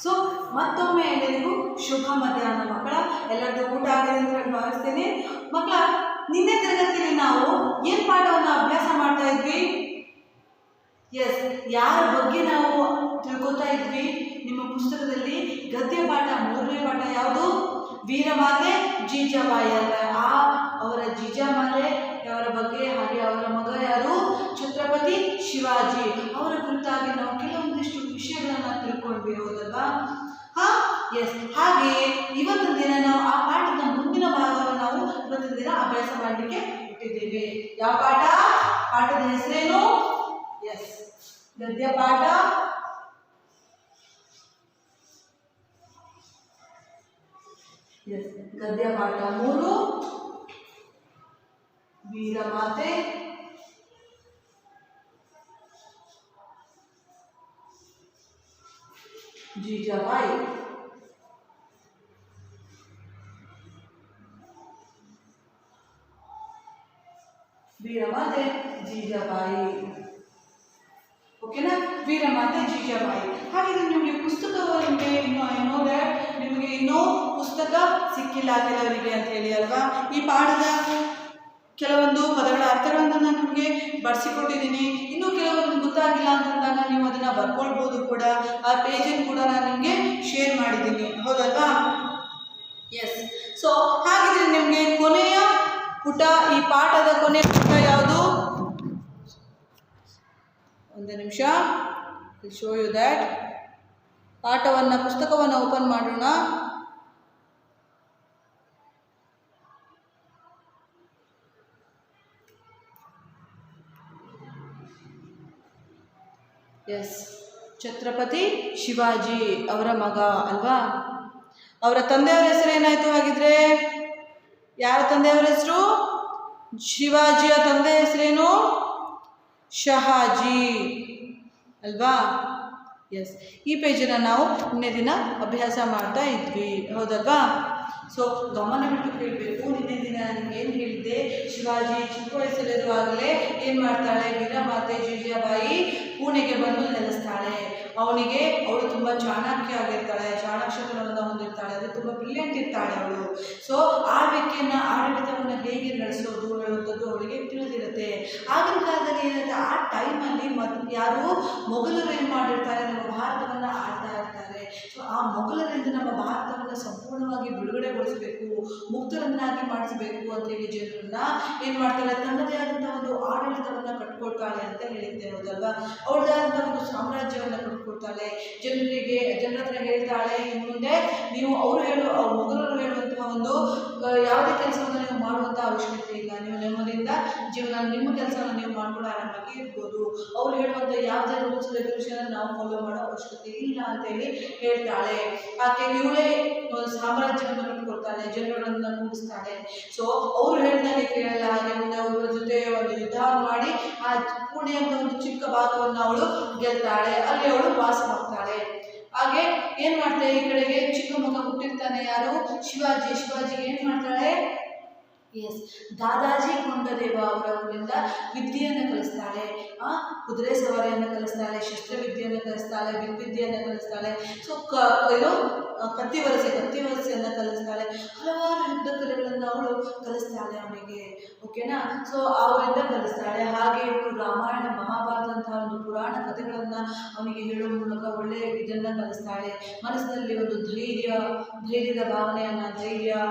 So ಮತ್ತೊಮ್ಮೆ ಎಲ್ಲರಿಗೂ ಶುಭ ಮಧ್ಯಾಹ್ನ ಮಕ್ಕಳ. ಎಲ್ಲರದ್ದು ಊಟ ಆಗಿದೆ ಅಂತ ಹೇಳಿ ಭಾವಿಸ್ತೇನೆ. ಮಕ್ಕಳ, ನಿನ್ನೆ ತರಗತಿಯಲ್ಲಿ ನಾವು ಏನು ಪಾಠವನ್ನು ಅಭ್ಯಾಸ ಮಾಡ್ತಾ ಇದ್ವಿ? ಎಸ್, ಯಾರ ಬಗ್ಗೆ ನಾವು ತಿಳ್ಕೊತಾ ಇದ್ವಿ? ನಿಮ್ಮ ಪುಸ್ತಕದಲ್ಲಿ ಗದ್ಯ ಪಾಠ 3ನೇ ಪಾಠ ಯಾವುದು? ವೀರಮಾತೆ ಜೀಜಾಬಾಯಿ. ಅವರ ಜೀಜಾಮಾತೆ ಅವರ ಬಗ್ಗೆ, ಹಾಗೆ ಅವರ ಮಗ ಯಾರು? ಛತ್ರಪತಿ ಶಿವಾಜಿ. ಅವರ ಕುರಿತಾಗಿ ನಾವು ಕೆಲವೊಂದಿಷ್ಟು ವಿಷಯಗಳನ್ನು ತಿಳ್ಕೊಂಡ್ವಿ, ಹೌದಲ್ವಾ? ಎಸ್. ಹಾಗೆ ಇವತ್ತಿನ ದಿನ ನಾವು ಆ ಪಾಠದ ಮುಂದಿನ ಭಾಗವನ್ನು ನಾವು ಇವತ್ತಿನ ದಿನ ಅಭ್ಯಾಸ ಮಾಡಲಿಕ್ಕೆ ಬಿಟ್ಟಿದ್ದೇವೆ. ಯಾವ ಪಾಠ? ಪಾಠದ ಹೆಸರೇನು? ಎಸ್, ಗದ್ಯ ಪಾಠ. ಎಸ್, ಗದ್ಯ ಪಾಠ 3, ವೀರಮಾತೆ ಜೀಜಾಬಾಯಿ. ವೀರಮಾತೆ ಜೀಜಾಬಾಯಿ. ಓಕೆನಾ? ವೀರಮಾತೆ ಜೀಜಾಬಾಯಿ. ಹಾಗಿದ್ರೆ ನಿಮಗೆ ಪುಸ್ತಕವರಿಗೆ ನಿಮಗೆ ಇನ್ನೂ ಪುಸ್ತಕ ಸಿಕ್ಕಿಲ್ಲ ಕೆಲವರಿಗೆ ಅಂತ ಹೇಳಿ ಅಲ್ವಾ? ಈ ಪಾಠದ ಕೆಲವೊಂದು ಪದಗಳ ಅರ್ಥಗಳನ್ನು ನಾನು ನಿಮಗೆ ಬರೆಸಿಕೊಟ್ಟಿದ್ದೀನಿ. ಇನ್ನೂ ಕೆಲವೊಂದು ಗೊತ್ತಾಗಿಲ್ಲ ಅಂತಂದಾಗ ನೀವು ಅದನ್ನು ಬರ್ಕೊಳ್ಬೋದು ಕೂಡ. ಆ ಪೇಜನ್ನು ಕೂಡ ನಾನು ನಿಮಗೆ ಶೇರ್ ಮಾಡಿದ್ದೀನಿ, ಹೌದಲ್ವಾ? ಎಸ್. ಸೊ ಹಾಗಿದ್ರೆ ನಿಮಗೆ ಕೊನೆಯ ಪುಟ, ಈ ಪಾಠದ ಕೊನೆಯ ಪುಟ ಯಾವುದು? ಒಂದು ನಿಮಿಷ, ಶೋ ಯು ದ್ಯಾಟ್. ಪಾಠವನ್ನು, ಪುಸ್ತಕವನ್ನು ಓಪನ್ ಮಾಡೋಣ. ಎಸ್, ಛತ್ರಪತಿ ಶಿವಾಜಿ ಅವರ ಮಗ ಅಲ್ವಾ? ಅವರ ತಂದೆಯವರ ಹೆಸರು ಏನಾಯಿತು ಹಾಗಿದ್ರೆ? ಯಾರ ತಂದೆಯವರ ಹೆಸರು? ಶಿವಾಜಿಯ ತಂದೆ ಹೆಸರೇನು? ಶಹಾಜಿ ಅಲ್ವಾ? ಎಸ್. ಈ ಪೇಜನ್ನು ನಾವು ನಿನ್ನೆ ದಿನ ಅಭ್ಯಾಸ ಮಾಡ್ತಾ ಇದ್ವಿ, ಹೌದಲ್ವಾ? ಸೊ ಗಮನ ಬಿಟ್ಟು ಕೇಳಬೇಕು. ನಿನ್ನೆ ದಿನ ಏನು ಹೇಳಿದ್ದೆ? ಶಿವಾಜಿ ಚಿಕ್ಕ ವಯಸ್ಸಲ್ಲಿರುವಾಗಲೇ ಏನು ಮಾಡ್ತಾಳೆ? ವೀರಮಾತೆ ಜೀಜಾಬಾಯಿ ಪುಣೆಗೆ ಬಂದು ನೆಲೆಸ್ತಾಳೆ. ಅವಳು ತುಂಬ ಚಾಣಾಕ್ಷತನವನ್ನು ಹೊಂದಿರ್ತಾಳೆ, ಅಂದರೆ ತುಂಬ ಬ್ರಿಲಿಯಂಟ್ ಇರ್ತಾಳೆ ಅವಳು. ಸೊ ಆಡಳಿತವನ್ನು ಹೇಗೆ ನಡೆಸೋದು ಹೇಳುವಂಥದ್ದು ಅವಳಿಗೆ ತಿಳಿದಿರುತ್ತೆ. ಆಗಿನ ಕಾಲದಲ್ಲಿ ಏನಿರುತ್ತೆ, ಆ ಟೈಮಲ್ಲಿ ಯಾರು ಮೊಘಲರು ಏನು ಮಾಡಿರ್ತಾರೆ? ನಮ್ಮ ಭಾರತವನ್ನು ಆಳ್ತಾ ಇರ್ತಾರೆ. ಸೊ ಆ ಮೊಘಲರಿಂದ ನಮ್ಮ ಭಾರತವನ್ನು ಸಂಪೂರ್ಣವಾಗಿ ಬಿಡುಗಡೆಗೊಳಿಸಬೇಕು, ಮುಕ್ತರನ್ನಾಗಿ ಮಾಡಿಸಬೇಕು ಅಂತೇಳಿ ಜನರನ್ನ ಏನು ಮಾಡ್ತಾಳೆ? ತನ್ನದೇ ಆದಂಥ ಒಂದು ಆಡಳಿತವನ್ನು ಕಟ್ಕೊಳ್ತಾಳೆ ಅಂತ ಹೇಳಿದ್ದೆ, ಹೌದಲ್ವಾ? ಅವಳದಾದಂಥ ಒಂದು ಸಾಮ್ರಾಜ್ಯವನ್ನು ಕಟ್ಕೊಳ್ತಾಳೆ. ಜನರ ಹತ್ರ ಹೇಳ್ತಾಳೆ, ಇನ್ನು ಮುಂದೆ ನೀವು ಮೊಘಲರು ಹೇಳುವಂತಹ ಒಂದು ಯಾವುದೇ ಕೆಲಸವನ್ನು ನೀವು ಮಾಡುವಂಥ ಅವಶ್ಯಕತೆ ಇಲ್ಲ. ನೀವು ನೆಮ್ಮದಿಯಿಂದ ನಿಮ್ಮ ಕೆಲಸವನ್ನು ನೀವು ಮಾಡ್ಕೊಂಡು ಆರಾಮಾಗಿ ಇರ್ಬೋದು. ಅವ್ರು ಹೇಳುವಂಥ ಯಾವುದೇ ರೂಲ್ಸ್ ರೆಗ್ಯುಲೇಷನ್ ನಾವು ಫಾಲೋ ಮಾಡೋ ಅವಶ್ಯಕತೆ ಇಲ್ಲ ಅಂತೇಳಿ ಹೇಳ್ತಾಳೆ. ಆಕೆ ಇವಳೇ ಸಾಮ್ರಾಜ್ಯವನ್ನು ಕಟ್ಕೊಳ್ತಾಳೆ, ಜನರನ್ನು ಕೂಡಿಸ್ತಾಳೆ. ಸೊ ಅವ್ರು ಹೇಳ್ದಾಗೆ ಕೇಳಲ್ಲ. ಹಾಗೆ ಮುಂದೆ ಅವರ ಜೊತೆ ಒಂದು ಯುದ್ಧವನ್ನು ಮಾಡಿ ಆ ಪುಣೆ ಅಂತ ಒಂದು ಚಿಕ್ಕ ಭಾಗವನ್ನು ಅವಳು ಗೆಲ್ತಾಳೆ. ಅಲ್ಲಿ ಅವಳು ವಾಸವಾಗ್ತಾಳೆ. ಹಾಗೆ ಏನು ಮಾಡ್ತಾಳೆ? ಈ ಕಡೆಗೆ ಚಿಕ್ಕ ಮಗ ಹುಟ್ಟಿರ್ತಾನೆ, ಯಾರು? ಶಿವಾಜಿಗೆ ಏನು ಮಾಡ್ತಾಳೆ? ಎಸ್, ದಾದಾಜಿ ಕೊಂಡದೇವ ಅವರಿಂದ ವಿದ್ಯೆಯನ್ನು ಕಲಿಸ್ತಾಳೆ. ಕುದುರೆ ಸವಾರಿಯನ್ನು ಕಲಿಸ್ತಾಳೆ, ಶಸ್ತ್ರವಿದ್ಯೆಯನ್ನು ಕಲಿಸ್ತಾಳೆ, ವಿದ್ಯೆಯನ್ನು ಕಲಿಸ್ತಾಳೆ. ಸೊ ಕತ್ತಿ ವರಸೆಯನ್ನು ಕಲಿಸ್ತಾಳೆ. ಹಲವಾರು ಯುದ್ಧ ಕಲೆಗಳನ್ನು ಅವಳು ಕಲಿಸ್ತಾಳೆ ಅವನಿಗೆ, ಓಕೆನಾ? ಸೊ ಅವರಿಂದ ಕಲಿಸ್ತಾಳೆ. ಹಾಗೆ ಇವಳು ರಾಮಾಯಣ ಮಹಾಭಾರತದಂತಹ ಒಂದು ಪುರಾಣ ಕಥೆಗಳನ್ನು ಅವನಿಗೆ ಹೇಳುವ ಮೂಲಕ ಒಳ್ಳೆಯ ಇದನ್ನು ಕಲಿಸ್ತಾಳೆ. ಮನಸ್ಸಿನಲ್ಲಿ ಒಂದು ಧೈರ್ಯದ ಭಾವನೆಯನ್ನು,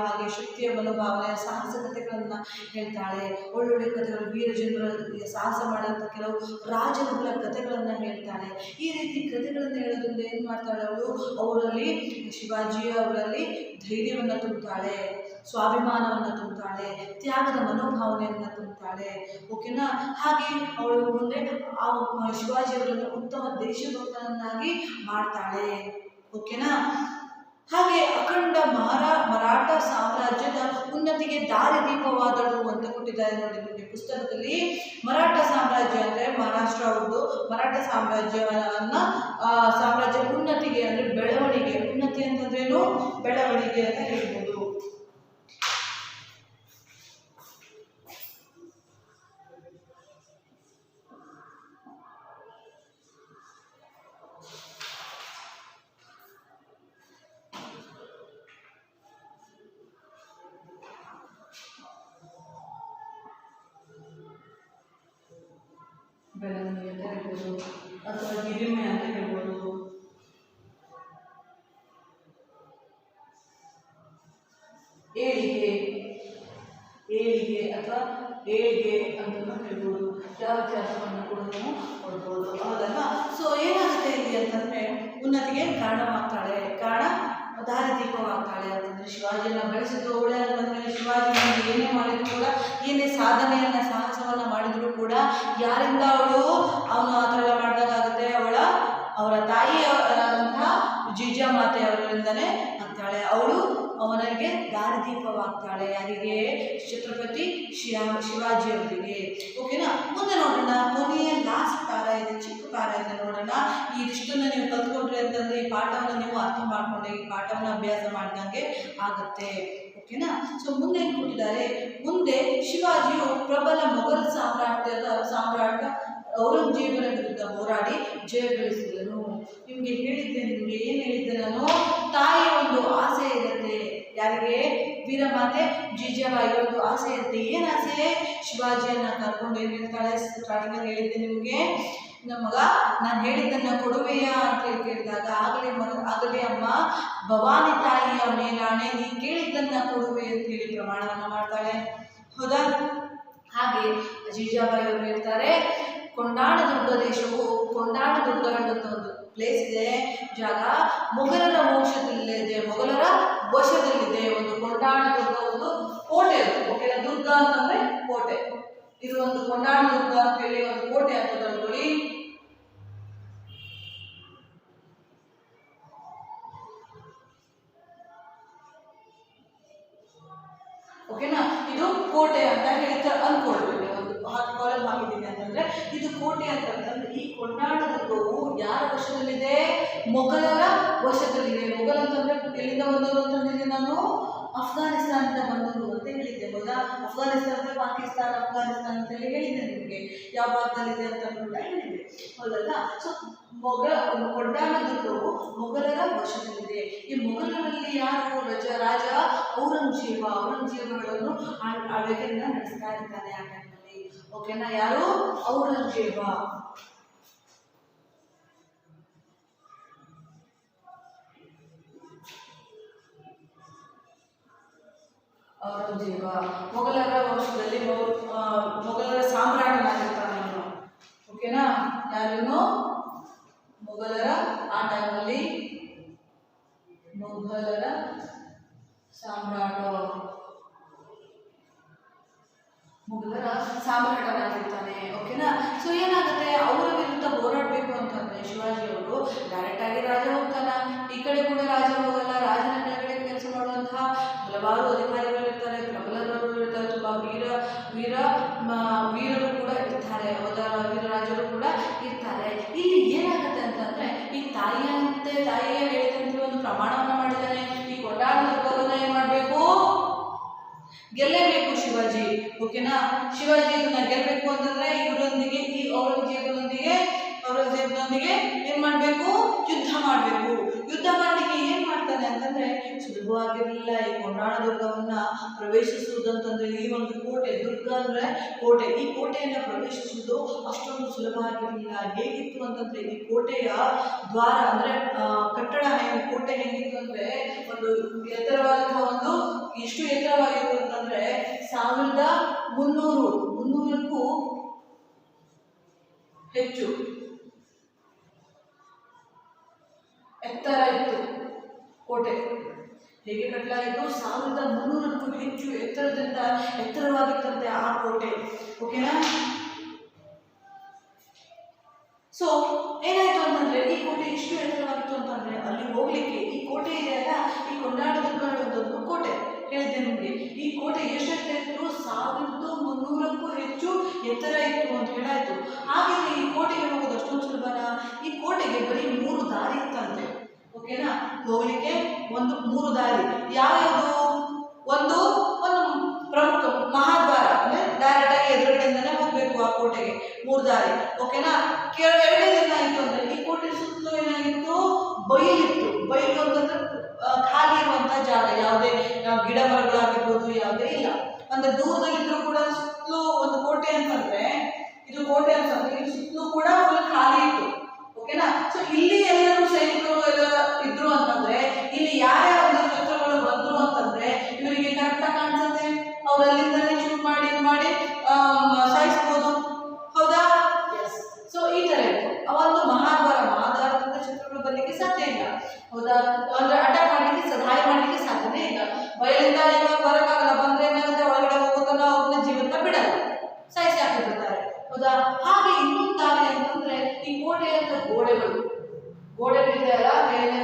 ಹಾಗೆ ಶಕ್ತಿಯ ಮನೋಭಾವನೆ, ಸಾಹಸಕತೆಗಳನ್ನು ಹೇಳ್ತಾಳೆ. ಒಳ್ಳೊಳ್ಳೆ ಕಥೆಗಳು, ವೀರ ಜನರ ಸಾಹಸ ಮಾಡುವಂಥ ಕೆಲವು ರಾಜರುಗಳ ಕಥೆಗಳನ್ನು ಹೇಳ್ತಾಳೆ. ಈ ರೀತಿ ಕಥೆಗಳನ್ನು ಹೇಳೋದ್ರಿಂದ ಏನು ಮಾಡ್ತಾಳೆ ಅವರಲ್ಲಿ ಶಿವಾಜಿಯ ಅವರಲ್ಲಿ ಧೈರ್ಯವನ್ನು ತುಂಬುತ್ತಾಳೆ, ಸ್ವಾಭಿಮಾನವನ್ನು ತುಂಬುತ್ತಾಳೆ, ತ್ಯಾಗದ ಮನೋಭಾವನೆಯನ್ನು ತುಂಬುತ್ತಾಳೆ, ಓಕೆನಾ? ಹಾಗೆ ಅವಳು ಮುಂದೆ ಶಿವಾಜಿಯವರನ್ನು ಉತ್ತಮ ದೇಶಭಕ್ತನನ್ನಾಗಿ ಮಾಡ್ತಾಳೆ, ಓಕೆನಾ? ಹಾಗೆ ಅಖಂಡ ಮರಾಠ ಸಾಮ್ರಾಜ್ಯದ ಉನ್ನತಿಗೆ ದಾರಿದೀಪವಾದಳು ಅಂತ ಕೊಟ್ಟಿದ್ದಾರೆ ನೋಡಿ ನಿಮಗೆ ಪುಸ್ತಕದಲ್ಲಿ. ಮರಾಠ ಸಾಮ್ರಾಜ್ಯ ಅಂದರೆ ಮಹಾರಾಷ್ಟ್ರ ಅವ್ರದ್ದು ಮರಾಠ ಸಾಮ್ರಾಜ್ಯ ಉನ್ನತಿಗೆ ಅಂದರೆ ಬೆಳವಣಿಗೆ. ಉನ್ನತಿ ಅಂತಂದ್ರೇನು? ಬೆಳವಣಿಗೆ ಅಂತ ಹೇಳ್ಬೋದು. ಬೆಳವಣಿಗೆ ಅಂತ ಹೇಳ್ಬೋದು, ಅಥವಾ ಗಿರಿಮೆ ಅಂತ ಹೇಳ್ಬೋದು. ಏಳಿಗೆ ಏಳಿಗೆ ಅಥವಾ ಏಳಿಗೆ ಅಂತ ಹೇಳ್ಬೋದು. ಯಾವ ವ್ಯತ್ಯಾಸವನ್ನು ಕೂಡ ನಾವು ಕೊಡ್ಬೋದು, ಹೌದಲ್ವಾ? ಸೊ ಏನಾಗುತ್ತೆ ಇಲ್ಲಿ ಅಂತಂದರೆ ಉನ್ನತಿಗೆ ಕಾರಣವಾಗ್ತಾಳೆ, ದಾರಿದೀಪವಾಗ್ತಾಳೆ ಅಂತಂದರೆ ಶಿವಾಜಿಯನ್ನು ಬೆಳೆಸಿದ್ದು ಅವಳೇ ಅಂತಂದರೆ ಶಿವಾಜಿ ಏನೇ ಮಾಡಿದ್ರು ಕೂಡ, ಏನೇ ಸಾಧನೆಯನ್ನು ಸಾಹಸವನ್ನು ಮಾಡಿದರೂ ಕೂಡ ಯಾರಿಂದ ಅವನು ಆ ಥರ ಎಲ್ಲ ಮಾಡಿದಾಗುತ್ತೆ, ಅವರ ತಾಯಿಯಾದಂತಹ ಜೀಜಾಮಾತೆ ಅವರಿಂದನೇ ಆಗ್ತಾಳೆ. ಅವಳು ಅವನಿಗೆ ದಾರಿದೀಪವಾಗ್ತಾಳೆ. ಯಾರಿಗೆ? ಛತ್ರಪತಿ ಶಿವಾಜಿಯವರಿಗೆ. ಓಕೆನಾ? ಮುಂದೆ ನೋಡೋಣ. ಕೊನೆಯ ಲಾಸ್ಟ್ ಪ್ಯಾರ ಇದೆ, ಚಿಕ್ಕ ಪ್ಯಾರ ಇದೆ, ನೋಡೋಣ. ಇದಿಷ್ಟನ್ನು ನೀವು ಕಲ್ತ್ಕೊಂಡ್ರಿ ಅಂತಂದರೆ ಈ ಪಾಠವನ್ನು ನೀವು ಅರ್ಥ ಮಾಡಿಕೊಂಡೆ, ಈ ಪಾಠವನ್ನು ಅಭ್ಯಾಸ ಮಾಡಿದಂಗೆ ಆಗುತ್ತೆ. ಓಕೆನಾ? ಸೊ ಮುಂದೆ ಏನು ಕೊಟ್ಟಿದ್ದಾರೆ? ಮುಂದೆ ಶಿವಾಜಿಯು ಪ್ರಬಲ ಮೊಘಲ್ ಸಾಮ್ರಾಟ ಔರಂಗಜೇಬನ ವಿರುದ್ಧ ಹೋರಾಡಿ ಜಯಗಳಿಸಿದನು. ನಿಮಗೆ ಹೇಳಿದ್ದೆ, ನಿಮಗೆ ಏನು ಹೇಳಿದ್ದೆ ನಾನು? ತಾಯಿಯ ಒಂದು ಆಸೆ ಇರುತ್ತೆ. ಯಾರಿಗೆ? ವೀರಮಾತೆ ಜೀಜಾಬಾಯಿ ಒಂದು ಆಸೆ ಇರುತ್ತೆ. ಏನು ಆಸೆ? ಶಿವಾಜಿಯನ್ನು ಕರ್ಕೊಂಡು ಏನು ಹೇಳ್ತಾಳೆ? ಸ್ಟಾರ್ಟಿಂಗಲ್ಲಿ ಹೇಳಿದ್ದೆ ನಿಮಗೆ, ನಮ್ಮ ಮಗ ನಾನು ಹೇಳಿದ್ದನ್ನು ಕೊಡುವೆಯಾ ಅಂತ ಹೇಳಿ ಕೇಳಿದಾಗ ಆಗಲೇ ಅಮ್ಮ ಭವಾನಿ ತಾಯಿಯ ಮೇಲಾಣೆ ನೀ ಕೇಳಿದ್ದನ್ನು ಕೊಡುವೆ ಅಂತ ಹೇಳಿ ಪ್ರಮಾಣವನ್ನು ಮಾಡ್ತಾಳೆ, ಹೌದಾ? ಹಾಗೆ ಜೀಜಾಬಾಯಿ ಅವರು ಹೇಳ್ತಾರೆ, ಕೊಂಡಾಣದುರ್ಗ ದೇಶವು, ಕೊಂಡಾಣದುರ್ಗ ಅನ್ನುವಂಥ ಒಂದು ಪ್ಲೇಸ್ ಇದೆ, ಜಾಗ ಮೊಘಲರ ವಂಶದಲ್ಲಿದೆ, ಮೊಘಲರ ವಶದಲ್ಲಿದೆ. ಒಂದು ಕೊಂಡಾಣದುರ್ಗ ಒಂದು ಕೋಟೆ. ಓಕೆನಾ? ದುರ್ಗ ಅಂತಂದ್ರೆ ಕೋಟೆ. ಇದು ಒಂದು ಕೊಂಡಾಣದುರ್ಗ ಅಂತ ಹೇಳಿ ಒಂದು ಕೋಟೆ ಅಂತ ತಿಳ್ಕೊಳ್ಳಿ. ಓಕೆನಾ? ಇದು ಕೋಟೆ ಅಂತ ಹೇಳ್ತಾರೆ ಅನ್ಕೊಳ್ಬೇಡಿ. ಒಂದು ಕಾಲಮ್ ಹಾಕಿದ್ದೀನಿ ಅಂತಂದ್ರೆ ಇದು ಕೋಟೆ ಅಂತಂದ್ರೆ ಈ ಕೊಂಡಾಣದುರ್ಗವು ಯಾರ ವಶದಲ್ಲಿದೆ? ಮೊಘಲರ ವಶದಲ್ಲಿದೆ. ಮೊಘಲ್ ಅಂತಂದ್ರೆ ಎಲ್ಲಿಂದ ಬಂದವರು ಅಂತಂದಿದ್ದೀನಿ ನಾನು? ಅಫ್ಘಾನಿಸ್ತಾನದಿಂದ ಬಂದವರು ಅಂತ ಹೇಳಿದ್ದೆ, ಹೌದಾ? ಅಫ್ಘಾನಿಸ್ತಾನ, ಪಾಕಿಸ್ತಾನ, ಅಫ್ಘಾನಿಸ್ತಾನ ಅಂತ ಹೇಳಿ ಹೇಳಿದ್ದೆ ನಿಮಗೆ, ಯಾವ ಭಾಗದಲ್ಲಿದೆ ಅಂತ ಕೂಡ ಹೇಳಿದ್ದೆ, ಹೌದಲ್ಲ? ಸೊ ಕೊಂಡಾಣದುರ್ಗವು ಮೊಘಲರ ವಶದಲ್ಲಿದೆ. ಈ ಮೊಘಲರಲ್ಲಿ ಯಾರು? ರಾಜ ಔರಂಗಜೇಬಗಳನ್ನು ಆಳ್ವಿಕೆಯನ್ನ ನಡೆಸ್ತಾ ಇರ್ತಾನೆ ಆ ಟೈಮಲ್ಲಿ. ಓಕೆನಾ? ಯಾರು? ಔರಂಗಜೇಬ. ಮೊಘಲರ ವಂಶದಲ್ಲಿ ಮೊಘಲರ ಸಾಮ್ರಾಟನಾಗಿರ್ತಾನೆ ಅವನು. ಓಕೆನಾ? ಯಾರೇನು? ಮೊಘಲರ ಆ ಟೈಮಲ್ಲಿ ಮೊಘಲರ ಸಾಮ್ರಾಟನಾಗಿರ್ತಾನೆ. ಓಕೆನಾ? ಸೊ ಏನಾಗುತ್ತೆ? ಅವರ ವಿರುದ್ಧ ಹೋರಾಡಬೇಕು ಅಂತಂದ್ರೆ ಶಿವಾಜಿಯವರು ಡೈರೆಕ್ಟ್ ಆಗಿ ರಾಜ ಹೋಗ್ತಾನ, ಈ ಕಡೆ ಕೂಡ ರಾಜ ಹೋಗಲ್ಲ. ರಾಜನ ಕೆಳಗಡೆ ಕೆಲಸ ಮಾಡುವಂತಹ ಹಲವಾರು ಅಧಿಕಾರಿಗಳು ಇರ್ತಾರೆ, ಪ್ರಬಲರು ಇರ್ತಾರೆ, ತುಂಬಾ ವೀರರು ಕೂಡ ಇರ್ತಾರೆ, ವೀರರಾಜರು ಕೂಡ ಇರ್ತಾರೆ. ಇಲ್ಲಿ ಏನಾಗುತ್ತೆ ಅಂತಂದ್ರೆ ಈ ತಾಯಿಯ ಹೇಳಿದಂತೆ ಒಂದು ಪ್ರಮಾಣವನ್ನ ಮಾಡಿದ್ದಾನೆ. ಈ ಕೊಂಡಾಣದುರ್ಗವನ್ನ ಏನ್ ಮಾಡ್ಬೇಕು? ಗೆಲ್ಲಬೇಕು ಶಿವಾಜಿ. ಓಕೆನಾ? ಶಿವಾಜಿ ಇದನ್ನ ಗೆಲ್ಲಬೇಕು ಅಂತಂದ್ರೆ ಇವರೊಂದಿಗೆ, ಈ ಔರಂಗಜೇಬನೊಂದಿಗೆ ಏನ್ ಮಾಡ್ಬೇಕು? ಯುದ್ಧ ಮಾಡ್ಬೇಕು. ಯುದ್ಧ ಮಾಡ್ಲಿಕ್ಕೆ ಏನ್ ಮಾಡ್ತಾನೆ ಅಂತಂದ್ರೆ ಸುಲಭವಾಗಿರಲಿಲ್ಲ ಈ ಕೊಂಡಾಣದುರ್ಗವನ್ನ ಪ್ರವೇಶಿಸುವುದಂತಂದ್ರೆ. ಈ ಒಂದು ಕೋಟೆ, ದುರ್ಗ ಅಂದ್ರೆ ಕೋಟೆ, ಈ ಕೋಟೆಯನ್ನ ಪ್ರವೇಶಿಸುವುದು ಅಷ್ಟೊಂದು ಸುಲಭ ಆಗಿರಲಿಲ್ಲ. ಹೇಗಿತ್ತು ಅಂತಂದ್ರೆ ಈ ಕೋಟೆಯ ದ್ವಾರ ಅಂದ್ರೆ ಕಟ್ಟಡ ಕೋಟೆ ಹೇಗಿತ್ತು ಅಂದ್ರೆ ಒಂದು ಎತ್ತರವಾದಂತಹ ಒಂದು, ಎಷ್ಟು ಎತ್ತರವಾಗಿತ್ತು ಅಂತಂದ್ರೆ 1300ಕ್ಕೂ ಹೆಚ್ಚು ಎತ್ತರ ಇತ್ತು ಕೋಟೆ. ಹೇಗೆ ಕಟ್ಟಲಾಗಿತ್ತು? 1300ಕ್ಕೂ ಹೆಚ್ಚು ಎತ್ತರವಾಗಿತ್ತಂತೆ ಆ ಕೋಟೆ. ಓಕೆನಾ? ಸೊ ಏನಾಯ್ತು ಅಂತಂದ್ರೆ ಈ ಕೋಟೆ ಇಷ್ಟು ಎತ್ತರವಾಗಿತ್ತು ಅಂತಂದ್ರೆ ಅಲ್ಲಿ ಹೋಗ್ಲಿಕ್ಕೆ, ಈ ಕೋಟೆ ಇದೆಯಲ್ಲ, ಈ ಕೊಂಡಾಣದುರ್ಗ ಒಂದು ಕೋಟೆ ಹೇಳಿದ್ದೆ ನಿಮಗೆ. ಈ ಕೋಟೆ ಎಷ್ಟೆಷ್ಟು ಇತ್ತು? 1300ಕ್ಕೂ ಹೆಚ್ಚು ಎತ್ತರ ಇತ್ತು ಅಂತ ಹೇಳಾಯ್ತು. ಹಾಗೆ ಈ ಕೋಟೆಗೆ ಹೋಗೋದು ಅಷ್ಟೊಂದು ಸುಲಭನ? ಈ ಕೋಟೆಗೆ ಬರೀ 3 ದಾರಿ ಇತ್ತಂತೆ. ಓಕೆನಾ? ಹೋಗ್ಲಿಕ್ಕೆ 3 ದಾರಿ. ಯಾವ್ಯಾವುದು? ಒಂದು ಪ್ರಮುಖ ಮಹಾದ್ವಾರ ಅಂದ್ರೆ ಡೈರೆಕ್ಟ್ ಆಗಿ ಎದುರುಗಡೆಯಿಂದನೇ ಹೋಗ್ಬೇಕು ಆ ಕೋಟೆಗೆ, 3 ದಾರಿ. ಓಕೆನಾ? ಎರಡನೇದೇನಾಗಿತ್ತು ಅಂದ್ರೆ ಈ ಕೋಟೆ ಸುತ್ತಲೂ ಏನಾಗಿತ್ತು? ಬಯಲಿತ್ತು. ಬಯಲು ಅಂತಂದ್ರೆ ಖಾಲಿ ಇರುವಂತ ಜಾಗ, ಯಾವುದೇ ಗಿಡ ಮರಗಳಾಗಿರ್ಬೋದು ಯಾವುದೇ ಇಲ್ಲ. ಅಂದ್ರೆ ದೂರದಲ್ಲಿದ್ರು ಕೂಡ ಸುತ್ತಲೂ ಒಂದು ಕೋಟೆ ಅಂತಂದ್ರೆ, ಇದು ಕೋಟೆ ಅಂತಂದ್ರೆ ಇಲ್ಲಿ ಸುತ್ತಲೂ ಹೌದಾ? ಅಂದ್ರೆ ಅಟ್ಯಾಕ್ ಮಾಡ್ಲಿಕ್ಕೆ ದಾಳಿ ಮಾಡ್ಲಿಕ್ಕೆ ಸಾಧ್ಯನೇ ಇಲ್ಲ. ಬಯಲಿಂದ ಇವಾಗ ಬರೋಕ್ಕಾಗಲ್ಲ, ಬಂದ್ರೆ ಏನಾಗುತ್ತೆ ಒಳಗಡೆ ಹೋಗೋತನ ಅವ್ರನ್ನ ಜೀವಂತ ಬಿಡಲ್ಲ, ಸಾಯಿಸಿ ಹಾಕಿಬಿಡ್ತಾರೆ. ಹೌದಾ? ಹಾಗೆ ಇನ್ನೊಂದು ದಾರಿ ಅಂತಂದ್ರೆ ಈ ಕೋಟೆಯ ಗೋಡೆಗಳಿದೆ ಅಲ್ಲ, ಮೇಲೆ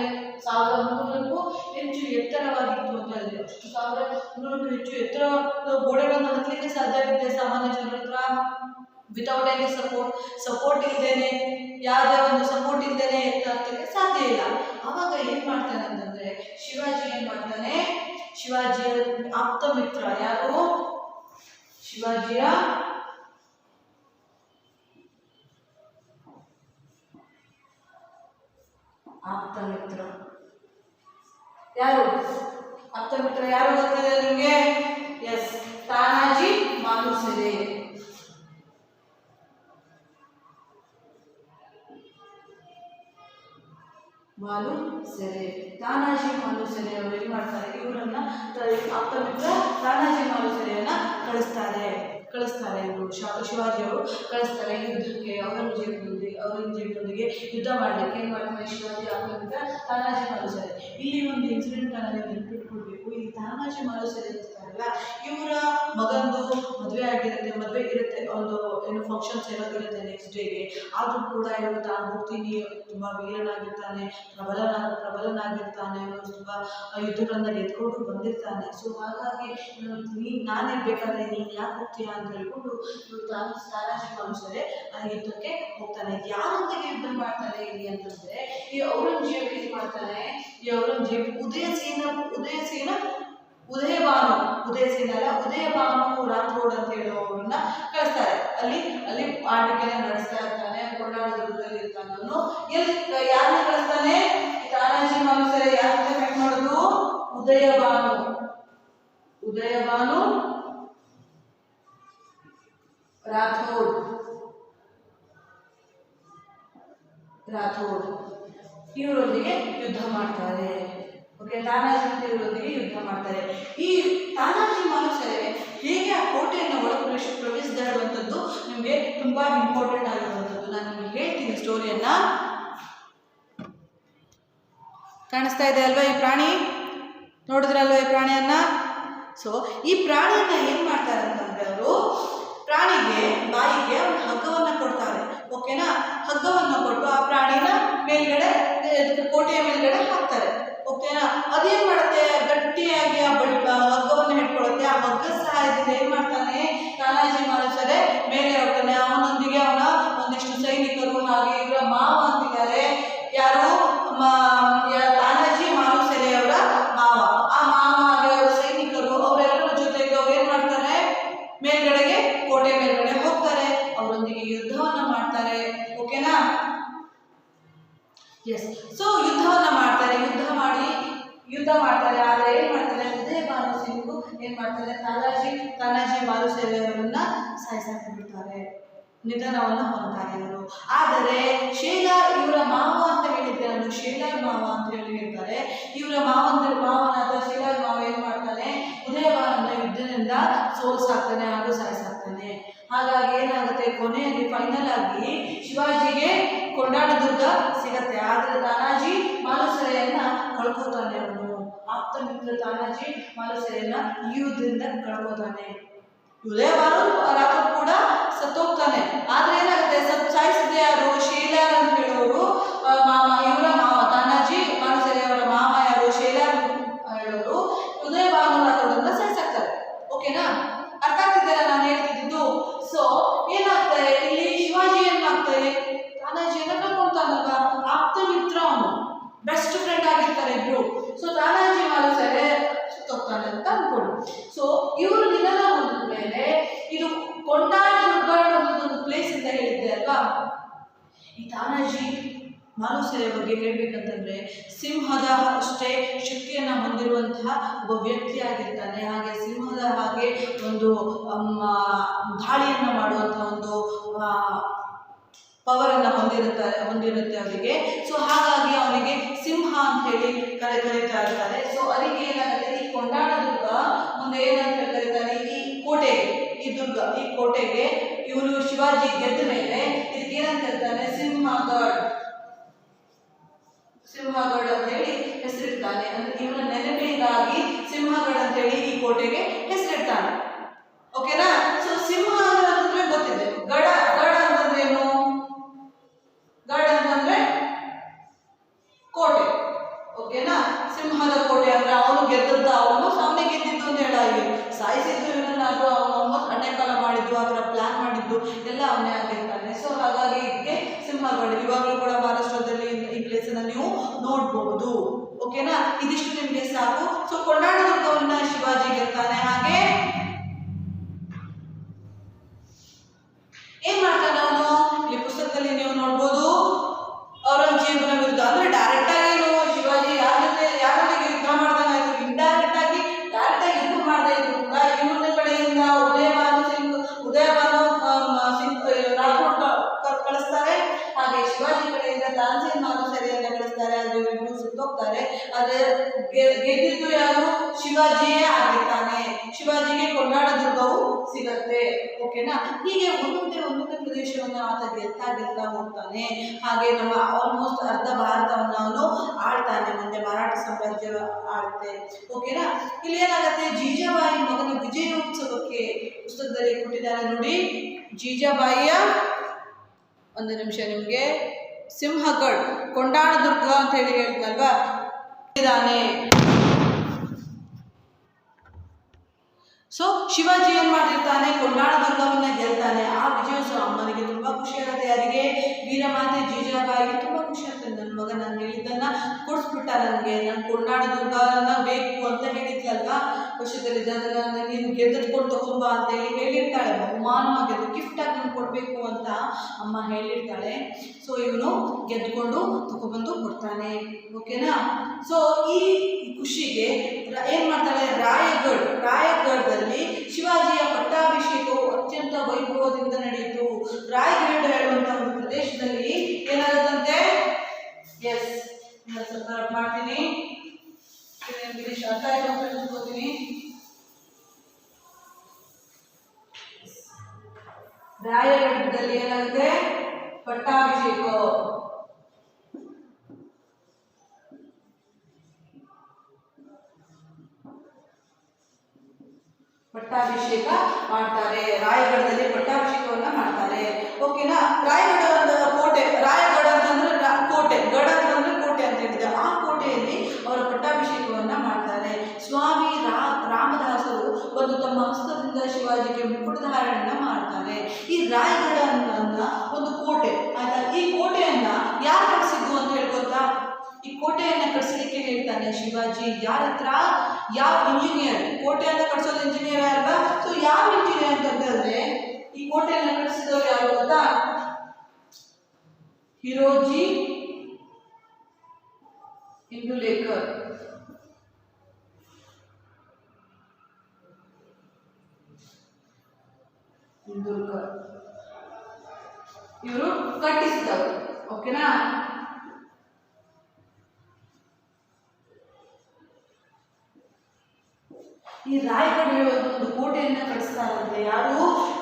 1300ಕ್ಕೂ ಹೆಚ್ಚು ಎತ್ತರವಾಗಿತ್ತು ಅಂತ ಹೇಳಿದೆ. ಅಷ್ಟು 1300ಕ್ಕೂ ಹೆಚ್ಚು ಎತ್ತರ ಗೋಡೆಗಳನ್ನು ಹತ್ತಲಿಕ್ಕೆ ಸಾಧ್ಯವಿದೆ ಸಾಮಾನ್ಯ ಜನರ ಹತ್ರ, ವಿತೌಟ್ ಎನಿ ಸಪೋರ್ಟ್ ಇಲ್ದೇನೆ, ಯಾವುದೇ ಒಂದು ಸಪೋರ್ಟ್ ಇಲ್ದೇನೆ ಹತ್ತಕ್ಕೆ ಸಾಧ್ಯ ಇಲ್ಲ. ಆವಾಗ ಏನ್ ಮಾಡ್ತಾನೆ ಅಂತಂದ್ರೆ ಶಿವಾಜಿ ಏನ್ ಮಾಡ್ತಾನೆ, ಶಿವಾಜಿಯ ಆಪ್ತ ಮಿತ್ರ ಯಾರು, ಶಿವಾಜಿಯ ಆಪ್ತ ಮಿತ್ರ ಯಾರು, ಆಪ್ತ ಮಿತ್ರ ಯಾರು ಗೊತ್ತಿದೆ ನಿಮಗೆ? ಎಸ್, ತಾನಾಜಿ ಮಾಲುಸರೆ. ತಾನಾಜಿ ಮಾಲುಸರೆ ಅವರು ಏನ್ ಮಾಡ್ತಾರೆ, ಇವರನ್ನ ಆಪ್ತ ಮಿತ್ರ ತಾನಾಜಿ ಮಾಲುಸರೆಯನ್ನ ಕಳಿಸ್ತಾರೆ ಇವರು ಶಿವಾಜಿಯವರು ಕಳಿಸ್ತಾರೆ ಯುದ್ಧಕ್ಕೆ. ಔರಂಗಜೇಬನೊಂದಿಗೆ ಯುದ್ಧ ಮಾಡಲಿಕ್ಕೆ ಏನ್ ಮಾಡ್ತಾರೆ ಶಿವಾಜಿ ಆಪ್ತ ಮಿತ್ರ ತಾನಾಜಿ ಮಾಲುಸರೆ. ಇಲ್ಲಿ ಒಂದು ಇನ್ಸಿಡೆಂಟ್ ಅನ್ನ ನೀವು ನೆನಪಿಟ್ಕೊಳ್ಬೇಕು. ಈ ತಾನಾಜಿ ಮಾಲುಸರೆ ಇರ್ತಾರಲ್ಲ, ಇವರ ಮಗಂದು ಮದುವೆ ಇರುತ್ತೆ, ಒಂದು ಏನು ಫಂಕ್ಷನ್ಸ್ ಇರುತ್ತೆ ನೆಕ್ಸ್ಟ್ ಡೇಗೆ. ಆದ್ರೂ ಕೂಡ ಇವರು ತಾನು ಹೋಗ್ತೀನಿ, ತುಂಬಾ ವೀರನಾಗಿರ್ತಾನೆ, ಪ್ರಬಲನಾಗಿರ್ತಾನೆ, ತುಂಬಾ ಯುದ್ಧಗಳನ್ನ ಗೆದ್ಕೊಂಡು ಬಂದಿರ್ತಾನೆ. ಸೊ ಹಾಗಾಗಿ ನಾನೇ ಬೇಕಾದ್ರೆ ನೀನು ಯಾಕೆ ಹೋಗ್ತೀಯಾ ಅಂತ ಹೇಳ್ಕೊಂಡು ಇವರು ತಾನಾಜಿ ಮಾಲುಸರೆ ಯುದ್ಧಕ್ಕೆ ಹೋಗ್ತಾನೆ. ಯಾರೊಂದಿಗೆ ಯುದ್ಧ ಮಾಡ್ತಾನೆ ಇಲ್ಲಿ ಅಂತಂದ್ರೆ ಈ ಔರಂಗಜೇಬ್ ಏನ್ ಮಾಡ್ತಾನೆ, ಈ ಔರಂಗಜೇಬ್ ಉದಯಭಾನು ರಾಥೋಡ್ ಅಂತ ಹೇಳುವವರನ್ನ ಕಳಿಸ್ತಾರೆ. ಅಲ್ಲಿ ಆಟಿಕೆನ ನಡೆಸ್ತಾ ಇರ್ತಾನೆ, ಕೊಂಡಾಡುವುದರಲ್ಲಿ ಇರ್ತಾನೆ. ಅವನು ಯಾರನ್ನ ಕಳಿಸ್ತಾನೆ, ತಾನಾಜಿ ಮಾಲುಸರೆ ಯಾರಂತ ಕಟ್ ಮಾಡೋದು, ಉದಯಭಾನು ರಾಥೋಡ್ ಇವರೊಂದಿಗೆ ಯುದ್ಧ ಮಾಡ್ತಾರೆ. ಓಕೆ, ತಾನಾಜಿ ಅಂತ ಇವರೊಂದಿಗೆ ಯುದ್ಧ ಮಾಡ್ತಾರೆ. ಈ ತಾನಾಜಿ ಮಾಲುಸರೆ ಹೇಗೆ ಆ ಕೋಟೆಯನ್ನು ಪ್ರವೇಶಿಸಿದಾಡುವಂಥದ್ದು ನಿಮಗೆ ತುಂಬಾ ಇಂಪಾರ್ಟೆಂಟ್ ಆಗಿರುವಂಥದ್ದು. ನಾನು ನಿಮಗೆ ಹೇಳ್ತೀನಿ ಸ್ಟೋರಿಯನ್ನ. ಕಾಣಿಸ್ತಾ ಇದೆ ಅಲ್ವಾ ಈ ಪ್ರಾಣಿ, ನೋಡಿದ್ರಲ್ವ ಈ ಪ್ರಾಣಿಯನ್ನ? ಸೊ ಈ ಪ್ರಾಣಿಯನ್ನ ಏನ್ ಮಾಡ್ತಾರೆ ಅಂತಂದ್ರೆ ಅವರು ಪ್ರಾಣಿಗೆ ಬಾಯಿಗೆ ಒಂದು ಹಗ್ಗವನ್ನ ಕೊಡ್ತಾರೆ. ಓಕೆನಾ? ಹಗ್ಗವನ್ನ ಕೊಟ್ಟು ಆ ಪ್ರಾಣಿನ ಮೇಲ್ಗಡೆ ಕೋಟೆಯ ಮೇಲ್ಗಡೆ ಹಾಕ್ತಾರೆ. ಓಕೆನಾ? ಅದೇನ್ ಮಾಡುತ್ತೆ, ಗಟ್ಟಿಯಾಗಿ ಆ ಹಗ್ಗವನ್ನು ಹಿಡ್ಕೊಳ್ಳುತ್ತೆ. ಆ ಹಗ್ಗದ ಸಹಾಯದಿಂದ ಏನ್ ಮಾಡ್ತಾನೆ ತಾನಾಜಿ ಮಾಲುಸರೆ ಮೇಲೆ ಹೋಗ್ತಾನೆ. ಅವನೊಂದಿಗೆ ಅವನ ಒಂದಿಷ್ಟು ಸೈನಿಕರು, ಹಾಗೆ ಇವರ ಮಾವ ಅಂತಿದ್ದಾರೆ, ಯಾರು ತಾನಾಜಿ ಮಾಲುಸರೆ ಅವರ ಮಾವ. ಆ ಮಾವ ಹಾಗೆ ಅವರ ಸೈನಿಕರು ಅವರೆಲ್ಲರ ಜೊತೆಗೆ ಅವ್ರು ಏನ್ ಮಾಡ್ತಾರೆ, ಮೇಲ್ಗಡೆಗೆ ಕೋಟೆ ಮೇಲ್ಗಡೆ ಹೋಗ್ತಾರೆ, ಅವರೊಂದಿಗೆ ಯುದ್ಧವನ್ನ ಮಾಡ್ತಾರೆ. ಓಕೆನಾ? ಎಸ್. ಸೊ ಯುದ್ಧವನ್ನ ಮಾಡ್ತಾರೆ. ಯುದ್ಧ ಮಾಡ್ತಾರೆ. ಆದ್ರೆ ಏನ್ ಮಾಡ್ತಾರೆ, ಉದಯಭಾನು ಸಿಂಗ್ ಏನ್ ಮಾಡ್ತಾರೆ, ತಾನಾಜಿ ಮಾಲುಸರೆ ಅವರನ್ನ ಸಾಯಿಸಾಕಿಬಿಡ್ತಾರೆ, ನಿಧನವನ್ನು ಹೊಂದ್ತಾರೆ ಇವರು. ಆದರೆ ಶೇಲಾರ್ ಇವರ ಮಾವ ಅಂತ ಹೇಳಿದ್ದೆ ನಾನು, ಶೇಲಾರ್ ಮಾವ ಅಂತ ಹೇಳ್ತಾರೆ. ಇವರ ಮಾವನಾದ ಶೇಲಾರ್ ಮಾವ ಏನ್ ಮಾಡ್ತಾನೆ, ಉದಯಭಾನನ ಯುದ್ಧದಿಂದ ಸೋಲ್ಸಾಕ್ತಾನೆ ಹಾಗೂ ಸಾಯಿಸಾಕ್ತಾನೆ. ಹಾಗಾಗಿ ಏನಾಗುತ್ತೆ, ಕೊನೆಯಲ್ಲಿ ಫೈನಲ್ ಆಗಿ ಶಿವಾಜಿಗೆ ಕೊಂಡಾಡುದುರ್ಗ ಸಿಗತ್ತೆ. ಆದ್ರೆ ತಾನಾಜಿ ಮಾಲುಸರೆಯನ್ನ ಕಳ್ಕೋತಾನೆ. ಅವನು ಆಪ್ತ ಮಿತ್ರ ತಾನಾಜಿ ಮಾಲುಸರೆಯನ್ನ ಈ ಯುದ್ಧದಿಂದ ಕಳ್ಕೋತಾನೆ. ಉದಯಭಾನು ರಾಥೋಡ್ ಕೂಡ ಸತ್ತೋಗ್ತಾನೆ. ಆದ್ರೆ ಏನಾಗುತ್ತೆ, ಸಾಯಿಸಿದೆ ಯಾರು, ಶೇಲಾರ್ ಅಂತ ಹೇಳೋರು ಇವರ ಮಾವ, ತಾನಾಜಿ ಮಾಲುಸರೆ ಅವರ ಮಾವ ಯಾರು, ಶೇಲಾರ್ ಹೇಳೋರು ಉದಯಭಾನು ರಾಥೋಡನ್ನ ಸಾಯಿಸಾಕ್ತಾರೆ. ಓಕೆನಾ? ಅರ್ಥ ಆಗ್ತಿದ್ದಲ್ಲ ನಾನು ಹೇಳ್ತಿದ್ದು? ಸೊ ಏನಾಗ್ತಾರೆ ಇಲ್ಲಿ, ಶಿವಾಜಿ ಏನಾಗ್ತಾರೆ, ತಾನಾಜಿಯನ್ನ ಕಳ್ಕೊಂತಾನಲ್ವಾ, ಆಪ್ತ ಮಿತ್ರ, ಅವನು ಬೆಸ್ಟ್ ಫ್ರೆಂಡ್ ಆಗಿರ್ತಾರೆ ಇಬ್ರು. ಸೊ ತಾನಾಜಿ ಮಾಲುಸರೆ ಸುತ್ತೋಗ್ತಾನೆ ಅಂತ ಅನ್ಕೊಂಡು, ಸೊ ಇವರು ನಿಧನ ಹೊಂದ ಮೇಲೆ ಇದು ಕೊಂಡಾಡುದುರ್ಗ ಅನ್ನೋದೊಂದು ಪ್ಲೇಸ್ ಅಂತ ಹೇಳಿದ್ದೆ ಅಲ್ವಾ. ಈ ತಾನಾಜಿ ಮಾಲುಸರೆ ಬಗ್ಗೆ ಹೇಳ್ಬೇಕಂತಂದ್ರೆ ಸಿಂಹದ ಅಷ್ಟೇ ಶಕ್ತಿಯನ್ನ ಹೊಂದಿರುವಂತಹ ಒಬ್ಬ ವ್ಯಕ್ತಿ ಆಗಿರ್ತಾನೆ. ಹಾಗೆ ಸಿಂಹದ ಹಾಗೆ ಒಂದು ದಾಳಿಯನ್ನ ಮಾಡುವಂತಹ ಒಂದು ಪವರನ್ನು ಹೊಂದಿರುತ್ತೆ ಅವರಿಗೆ. ಸೊ ಹಾಗಾಗಿ ಅವನಿಗೆ ಸಿಂಹ ಅಂತ ಹೇಳಿ ಕರೀತಾ ಇರ್ತಾರೆ. ಸೊ ಅದಕ್ಕೆ ಏನಾಗುತ್ತೆ, ಈ ಕೊಂಡಾಡುದುರ್ಗ ಮುಂದೆ ಏನಂತ ಕರೀತಾರೆ, ಈ ಕೋಟೆಗೆ ಇವನು ಶಿವಾಜಿ ಗೆದ್ದ ಮೇಲೆ ಇದಕ್ಕೆ ಏನಂತ ಹೇಳ್ತಾನೆ, ಸಿಂಹಗಢ ಅಂತ ಹೇಳಿ ಹೆಸರಿಡ್ತಾನೆ. ಅಂದ್ರೆ ಇವನ ನೆನಪಿಗಾಗಿ ಸಿಂಹಗಢ ಅಂತ ಹೇಳಿ ಈ ಕೋಟೆಗೆ ಹೆಸರಿಡ್ತಾನೆ. ಓಕೆನಾ? ಸೊ ಸಿಂಹ ಅಂತಂದ್ರೆ ಗೊತ್ತಿದೆ. ಗಡ ಗಡ ಅಂತಂದ್ರೆ ಏನು? ಗಡ ಅಂತಂದ್ರೆ ಕೋಟೆ. ಓಕೆನಾ? ಸಿಂಹದ ಕೋಟೆ ಅಂದ್ರೆ ಅವನು ಗೆದ್ದದ್ದ, ಅವನು ಸಾವನೆ ಗೆದ್ದಿದ್ದು ಅಂತ ಹೇಳಾಗಿ ಸಾಯಿಸಿದ್ದು ಇವನನ್ನಾದ್ರೂ ಅವನು ಅನ್ಯಕಾಲ ಮಾಡಿದ್ದು, ಆ ಥರ ಪ್ಲಾನ್ ಮಾಡಿದ್ದು ಎಲ್ಲ ಅವನೇ ಆಗಿರ್ತಾನೆ. ಸೊ ಹಾಗಾಗಿ ಇದಕ್ಕೆ ಸಿಂಹಗಢ. ಇವಾಗಲೂ ಕೂಡ ಮಹಾರಾಷ್ಟ್ರದಲ್ಲಿ ಈ ಪ್ಲೇಸನ್ನು ನೀವು ನೋಡ್ಬಹುದು. ಓಕೆನಾ? ಇದಿಷ್ಟು ನಿಮಗೆ ಸಾಕು. ಸೊ ಕೊಂಡಾಣ ದುರ್ಗವನ್ನ ಶಿವಾಜಿ ಗೆಲ್ತಾನೆ. ಹಾಗೆ ಏನ್ ಮಾಡ್ತಾನೆ ಅವನು? ಈ ಪುಸ್ತಕದಲ್ಲಿ ನೀವು ನೋಡ್ಬೋದು, ಔರಂಗಜೇಬನ ವಿರುದ್ಧ ಅಂದ್ರೆ ಡೈರೆಕ್ಟ್ ಆಗಿ ಶಿವಾಜಿ ಯಾರ ಜೊತೆಗೆ ಯುದ್ಧ ಮಾಡ್ದಂಗಾಯ್ತು, ಇಂಡೈರೆಕ್ಟ್ ಆಗಿ ಡೈರೆಕ್ಟ್ ಆಗಿ ಯುದ್ಧ ಮಾಡದೇ ಇದ್ರು ಕೂಡ ಇವನ ಕಡೆಯಿಂದ ಉದಯಭಾನು ಸಿಂಗ್ ರಾಠೋಡ್ ಕಳಿಸ್ತಾರೆ. ಹಾಗೆ ಶಿವಾಜಿ ಕಡೆಯಿಂದ ತಾನ್ಸೇನ್ ಮಾಲುಸರಿಯನ್ನ ಕಳಿಸ್ತಾರೆ. ಆದ್ರೆ ಇವರಿಬ್ಬರು ಸುತ್ತೋಗ್ತಾರೆ. ಆದ್ರೆ ಗೆದ್ದಿದ್ದು ಯಾರು? ಶಿವಾಜಿಯೇ ಆಗಿರ್ತಾನೆ. ಶಿವಾಜಿಗೆ ಕೊಂಡಾಣ ದುರ್ಗವು ಸಿಗತ್ತೆ. ಓಕೆನಾ? ಹೀಗೆ ಒಂದೊಂದೇ ಪ್ರದೇಶವನ್ನು ಆತ ಗೆಲ್ತಾ ಹೋಗ್ತಾನೆ. ಹಾಗೆ ನಮ್ಮ ಆಲ್ಮೋಸ್ಟ್ ಅರ್ಧ ಭಾರತವನ್ನು ಅವನು ಆಳ್ತಾನೆ. ಮುಂದೆ ಮರಾಠ ಸಾಮ್ರಾಜ್ಯ ಆಳುತ್ತೆ. ಓಕೆನಾ? ಇಲ್ಲಿ ಏನಾಗುತ್ತೆ? ಜೀಜಾಬಾಯಿ ಮಗನ ವಿಜಯೋತ್ಸವಕ್ಕೆ ಪುಸ್ತಕದಲ್ಲಿ ಕೊಟ್ಟಿದ್ದಾರೆ ನೋಡಿ. ಜೀಜಾಬಾಯಿಯ ಒಂದು ನಿಮಿಷ ನಿಮಗೆ ಸಿಂಹಗಢ ಕೊಂಡಾಣ ದುರ್ಗ ಅಂತ ಹೇಳಿ ಹೇಳ್ತಲ್ವಾ ಇದಾನೆ. ಸೊ ಶಿವಾಜಿ ಏನ್ ಮಾಡಿರ್ತಾನೆ? ಕೊಂಡಾಣ ದುರ್ಗವನ್ನ ಗೆಲ್ತಾನೆ. ಆ ವಿಜಯೋತ್ಸವ ಅಮ್ಮನಿಗೆ ತುಂಬಾ ಖುಷಿ ಆಗುತ್ತೆ. ಯಾರಿಗೆ? ವೀರಮಾತೆ ಜೀಜಾಬಾಯಿಗೆ ತುಂಬಾ ಖುಷಿ ಆಗ್ತದೆ. ನನ್ನ ಮಗ ನಾನು ಹೇಳಿದ್ದನ್ನ ಕೊಡಿಸ್ಬಿಟ್ಟ, ನನಗೆ ನನ್ನ ಕೊಂಡಾಣ ದುರ್ಗವನ್ನ ಬೇಕು ಅಂತ ಹೇಳಿದ್ಲಲ್ವಾ ವರ್ಷದಲ್ಲಿ, ಅದನ್ನ ನೀನು ಗೆದ್ದುಕೊಂಡು ತಗೊಂಬ ಅಂತ ಹೇಳಿರ್ತಾಳೆ. ಬಹುಮಾನವಾಗಿ ಅದು ಗಿಫ್ಟ್ ಆಗಿ ನೀನು ಕೊಡ್ಬೇಕು ಅಂತ ಅಮ್ಮ ಹೇಳಿರ್ತಾಳೆ. ಸೊ ಇವನು ಗೆದ್ದುಕೊಂಡು ತಗೊಬಂದು ಕೊಡ್ತಾನೆ. ಓಕೆನಾ? ಸೊ ಈ ಖುಷಿಗೆ ಏನ್ ಮಾಡ್ತಾಳೆ? ರಾಯಗಢದಲ್ಲಿ ಶಿವಾಜಿಯ ಪಟ್ಟಾಭಿಷೇಕವು ಅತ್ಯಂತ ವೈಭವದಿಂದ ನಡೆಯಿತು. ರಾಯಗಢ ಹೇಳುವಂತಹ ಒಂದು ಪ್ರದೇಶದಲ್ಲಿ ಏನಾಗುತ್ತಂತೆ? ಎಸ್, ಸ್ವಲ್ಪ ಮಾಡ್ತೀನಿ, ಅರ್ಥ ಆಯ್ತು ಅಂತ ತಿಳ್ಕೊತೀನಿ. ರಾಯಗಢದಲ್ಲಿ ಏನಾಗುತ್ತೆ? ಪಟ್ಟಾಭಿಷೇಕ ಮಾಡ್ತಾರೆ. ರಾಯಗಢದಲ್ಲಿ ಪಟ್ಟಾಭಿಷೇಕವನ್ನ ಮಾಡ್ತಾರೆ. ಓಕೆನಾ? ರಾಯಗಢ ಕೋಟೆ, ರಾಯಗಢ ಅಂತಂದ್ರೆ ಕೋಟೆ, ಗಢ ಅಂತಂದ್ರೆ ಕೋಟೆ ಅಂತ ಹೇಳಿದೆ. ಆ ಕೋಟೆಯಲ್ಲಿ ಅವರ ಪಟ್ಟಾಭಿಷೇಕವನ್ನ ಮಾಡ್ತಾರೆ. ಸ್ವಾಮಿ ರಾಮದಾಸರು ಬಂದು ತಮ್ಮ ಹಸ್ತದಿಂದ ಶಿವಾಜಿಗೆ ಮುಕುಟಧಾರಣೆಯನ್ನ ಮಾಡ್ತಾರೆ. ಈ ರಾಯಗಢ ಅನ್ನೋ ಒಂದು ಕೋಟೆ ಆಯ್ತಾ? ಈ ಕೋಟೆಯನ್ನ ಯಾರು ಕಟ್ಟಿಸಿದ್ದು ಅಂತ ಹೇಳ್ಕೊತಾ? ಈ ಕೋಟೆಯನ್ನ ಕಟ್ಸಲಿಕ್ಕೆ ಹೇಳ್ತಾನೆ ಶಿವಾಜಿ. ಯಾರ ಹತ್ರ? ಯಾವ ಇಂಜಿನಿಯರ್? ಕೋಟೆಯನ್ನ ಕಟ್ಸೋದು ಇಂಜಿನಿಯರ್ ಅಲ್ವಾ? ಸೊ ಯಾವ ಇಂಜಿನಿಯರ್ ಅಂತಂದ್ರೆ ಈ ಕೋಟೆಯನ್ನ ಕಟ್ಟಿಸಿದವರು ಯಾರು ಗೊತ್ತಾ? ಹಿರೋಜಿ ಇಂದುಲೇಕರ್. ಇವರು ಕಟ್ಟಿಸಿದವರು. ಓಕೆನಾ? ಈ ರಾಯಗಢ ಒಂದು ಕೋಟೆಯನ್ನ ಕಟ್ಟಿಸ್ತಾರಂತೆ. ಯಾರು?